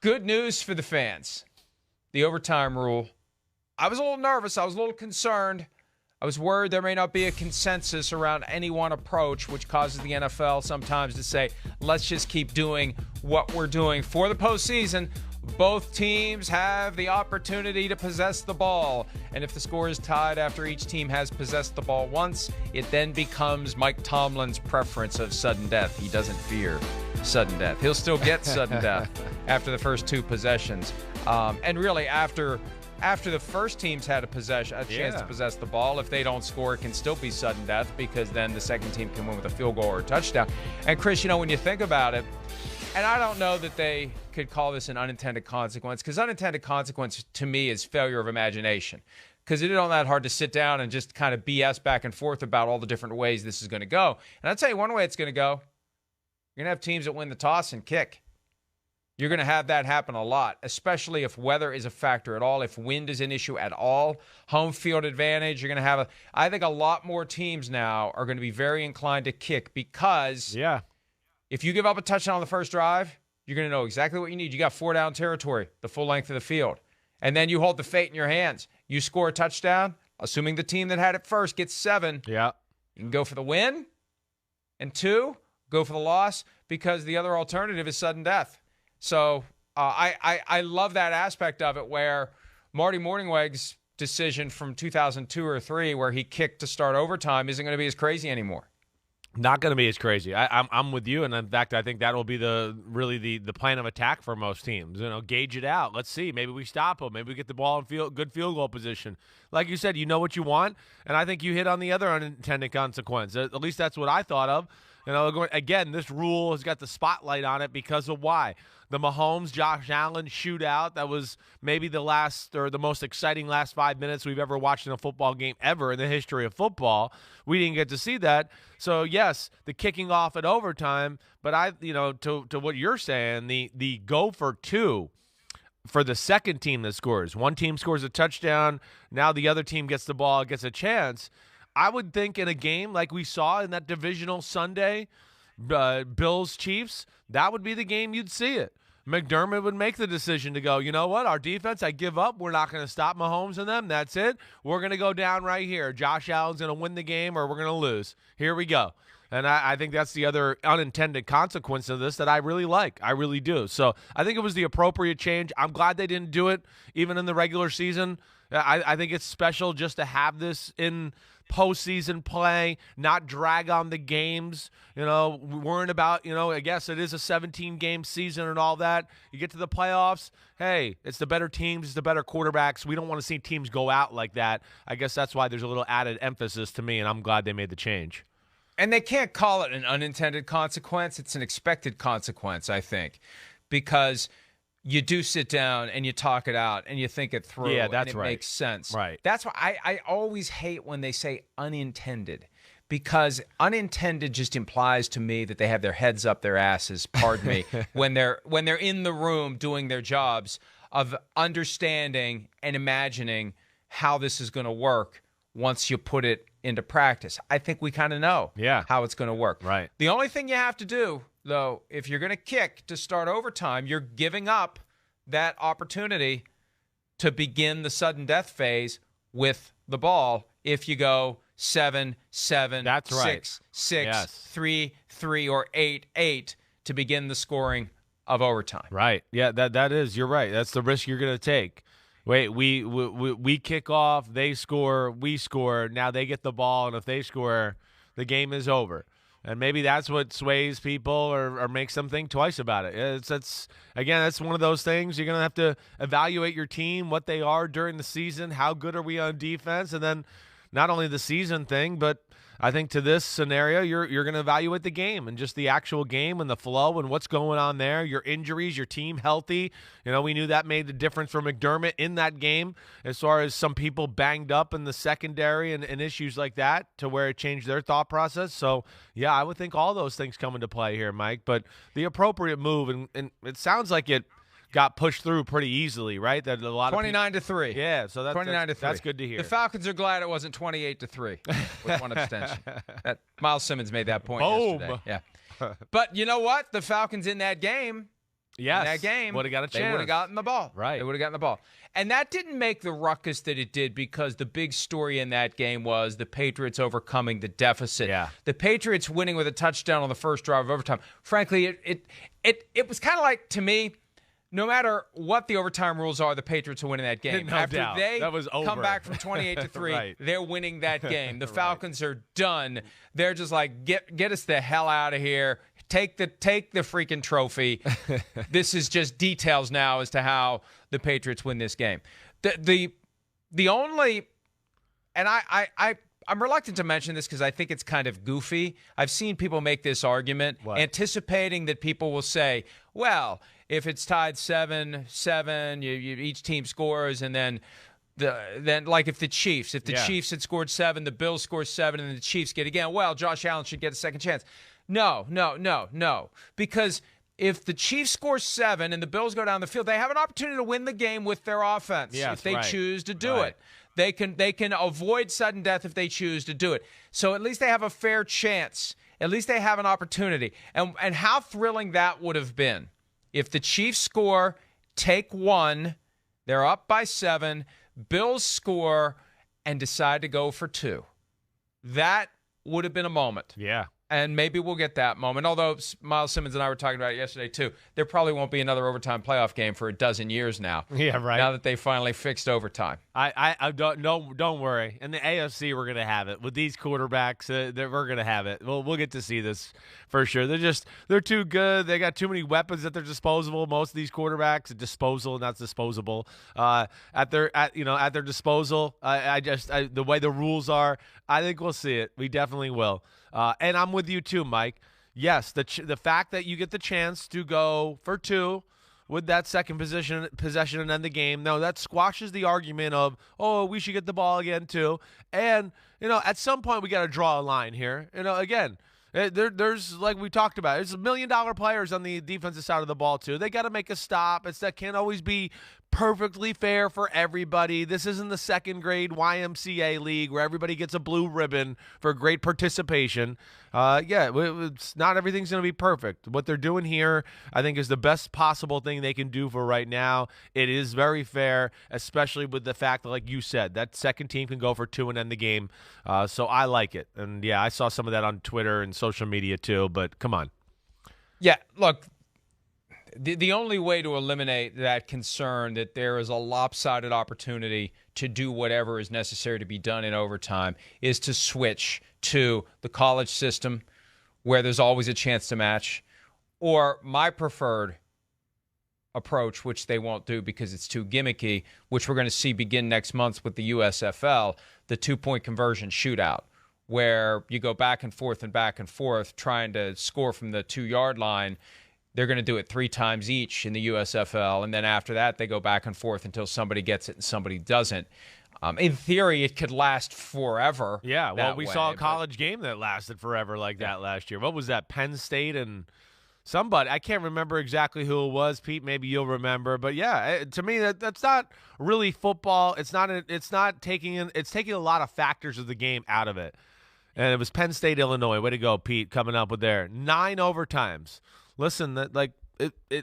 Good news for the fans. The overtime rule. I was a little nervous. I was a little concerned. I was worried there may not be a consensus around any one approach, which causes the NFL sometimes to say, let's just keep doing what we're doing for the postseason. Both teams have the opportunity to possess the ball. And if the score is tied after each team has possessed the ball once, it then becomes Mike Tomlin's preference of sudden death. He doesn't fear sudden death. He'll still get sudden death after the first two possessions. And really, after the first team's had a chance to possess the ball, if they don't score, it can still be sudden death because then the second team can win with a field goal or a touchdown. And Chris, when you think about it, and I don't know that they could call this an unintended consequence, because unintended consequence to me is failure of imagination. Because it isn't that hard to sit down and just kind of BS back and forth about all the different ways this is going to go. And I'll tell you one way it's going to go. You're going to have teams that win the toss and kick. You're going to have that happen a lot, especially if weather is a factor at all, if wind is an issue at all. Home field advantage, you're going to have I think a lot more teams now are going to be very inclined to kick because if you give up a touchdown on the first drive, you're going to know exactly what you need. You got 4-down territory, the full length of the field. And then you hold the fate in your hands. You score a touchdown, assuming the team that had it first gets 7. Yeah. You can go for the win, and 2, go for the loss, because the other alternative is sudden death. So I love that aspect of it where Marty Morningweg's decision from 2002 or 3 where he kicked to start overtime isn't going to be as crazy anymore. Not going to be as crazy. I'm with you, and in fact, I think that will be the plan of attack for most teams. Gauge it out. Let's see. Maybe we stop them. Maybe we get the ball in good field goal position. Like you said, you know what you want, and I think you hit on the other unintended consequence. At least that's what I thought of. Again, this rule has got the spotlight on it because of why. The Mahomes, Josh Allen shootout, that was maybe the most exciting last 5 minutes we've ever watched in a football game ever in the history of football. We didn't get to see that. So, yes, the kicking off at overtime, but to what you're saying, the go for 2 for the second team that scores. One team scores a touchdown, now the other team gets the ball, gets a chance. I would think in a game like we saw in that divisional Sunday, Bills-Chiefs, that would be the game you'd see it. McDermott would make the decision to go, you know what, our defense, I give up. We're not going to stop Mahomes and them. That's it. We're going to go down right here. Josh Allen's going to win the game or we're going to lose. Here we go. And I think that's the other unintended consequence of this that I really like. I really do. So I think it was the appropriate change. I'm glad they didn't do it even in the regular season. I think it's special just to have this in postseason play, not drag on the games, worrying about, I guess it is a 17-game season and all that. You get to the playoffs, hey, it's the better teams, it's the better quarterbacks. We don't want to see teams go out like that. I guess that's why there's a little added emphasis to me, and I'm glad they made the change. And they can't call it an unintended consequence. It's an expected consequence, I think, because you do sit down and you talk it out and you think it through. Yeah, that's and it right. makes sense. Right. That's why I always hate when they say unintended, because unintended just implies to me that they have their heads up their asses, pardon me, when they're in the room doing their jobs of understanding and imagining how this is going to work once you put it into practice. I think we kind of know how it's going to work. Right. The only thing you have to do, though, if you're going to kick to start overtime, you're giving up that opportunity to begin the sudden death phase with the ball if you go 7-7, That's right. 6-6, Yes. 3-3, or 8-8 to begin the scoring of overtime. Right. Yeah, that is. You're right. That's the risk you're going to take. Wait, we kick off, they score, we score, now they get the ball, and if they score, the game is over. And maybe that's what sways people or makes them think twice about it. That's one of those things. You're going to have to evaluate your team, what they are during the season, how good are we on defense, and then not only the season thing, but I think to this scenario, you're going to evaluate the game and just the actual game and the flow and what's going on there, your injuries, your team healthy. We knew that made the difference for McDermott in that game as far as some people banged up in the secondary and issues like that to where it changed their thought process. So, yeah, I would think all those things come into play here, Mike. But the appropriate move, and it sounds like it got pushed through pretty easily, right? That a lot 29-3. Yeah, so that's 29-3. That's good to hear. The Falcons are glad it wasn't 28-3 with one abstention. That Miles Simmons made that point yesterday. Yeah. But you know what? The Falcons in that game Yes. in that game, Would have got a chance. They would have gotten the ball. Right. They would have gotten the ball. And that didn't make the ruckus that it did because the big story in that game was the Patriots overcoming the deficit. Yeah. The Patriots winning with a touchdown on the first drive of overtime. Frankly, it was kind of like, to me, no matter what the overtime rules are, the Patriots are winning that game. No After doubt. they That was over. come back from 28-3, Right. they're winning that game. The Falcons are done. They're just like, get us the hell out of here. Take the freaking trophy. This is just details now as to how the Patriots win this game. The only, and I'm reluctant to mention this because I think it's kind of goofy. I've seen people make this argument, anticipating that people will say, well, if it's tied 7-7, each team scores, and then like if the Chiefs had scored 7, the Bills score 7, and the Chiefs get again, well, Josh Allen should get a second chance. No. Because if the Chiefs score 7 and the Bills go down the field, they have an opportunity to win the game with their offense if they choose to do it. They can avoid sudden death if they choose to do it. So at least they have a fair chance. At least they have an opportunity. And how thrilling that would have been if the Chiefs score, take 1, they're up by 7, Bills score, and decide to go for 2. That would have been a moment. Yeah. And maybe we'll get that moment. Although Miles Simmons and I were talking about it yesterday, too. There probably won't be another overtime playoff game for a dozen years now. Yeah, right. Now that they finally fixed overtime. I don't worry. In the AFC, we're gonna have it with these quarterbacks. We're gonna have it. We'll get to see this for sure. They're too good. They got too many weapons at their disposal. Most of these quarterbacks, disposal, not disposable. At their disposal. The way the rules are, I think we'll see it. We definitely will. And I'm with you too, Mike. Yes, the fact that you get the chance to go for 2 with that second possession and end the game, no, that squashes the argument of, oh, we should get the ball again too. And, at some point we got to draw a line here. Again, there's, like we talked about, there's $1 million players on the defensive side of the ball too. They got to make a stop. That can't always be perfectly fair for everybody. This isn't the second grade YMCA league where everybody gets a blue ribbon for great participation. It's not everything's going to be perfect. What they're doing here, I think, is the best possible thing they can do for right now. It is very fair, especially with the fact that, like you said, that second team can go for 2 and end the game. So I like it. And, yeah, I saw some of that on Twitter and social media too, but come on. Yeah, look, the only way to eliminate that concern that there is a lopsided opportunity to do whatever is necessary to be done in overtime is to switch to the college system where there's always a chance to match, or my preferred approach, which they won't do because it's too gimmicky, which we're going to see begin next month with the USFL, the 2-point conversion shootout, where you go back and forth trying to score from the 2-yard line. They're going to do it 3 times each in the USFL, and then after that, they go back and forth until somebody gets it and somebody doesn't. In theory, it could last forever. Yeah, well, we saw a college game that lasted forever like that last year. What was that, Penn State and somebody? I can't remember exactly who it was. Pete, maybe you'll remember. But, yeah, to me, that's not really football. It's taking a lot of factors of the game out of it. And it was Penn State, Illinois. Way to go, Pete, coming up with their 9 overtimes. Listen,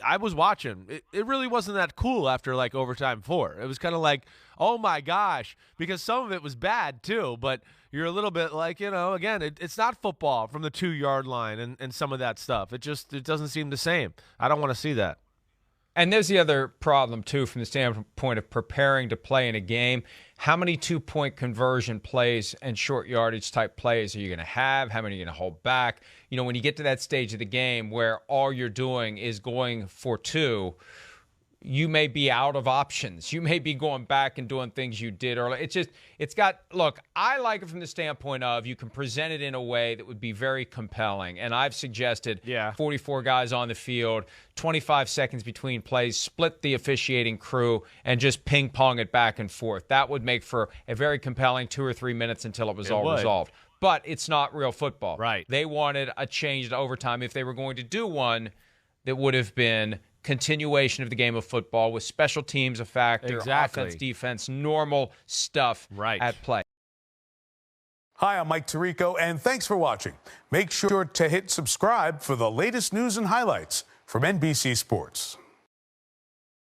I was watching. It really wasn't that cool after overtime 4. It was kind of like, oh my gosh, because some of it was bad too. But you're a little bit again, it's not football from the 2-yard line and some of that stuff. It doesn't seem the same. I don't want to see that. And there's the other problem, too, from the standpoint of preparing to play in a game. How many 2-point conversion plays and short yardage type plays are you going to have? How many are you going to hold back? When you get to that stage of the game where all you're doing is going for 2, you may be out of options. You may be going back and doing things you did earlier. Look, I like it from the standpoint of you can present it in a way that would be very compelling. And I've suggested 44 guys on the field, 25 seconds between plays, split the officiating crew, and just ping-pong it back and forth. That would make for a very compelling 2 or 3 minutes until it was all resolved. But it's not real football. Right. They wanted a change to overtime if they were going to do one that would have been continuation of the game of football with special teams a factor, offense, defense, normal stuff at play. Hi, I'm Mike Tirico, and thanks for watching. Make sure to hit subscribe for the latest news and highlights from NBC Sports.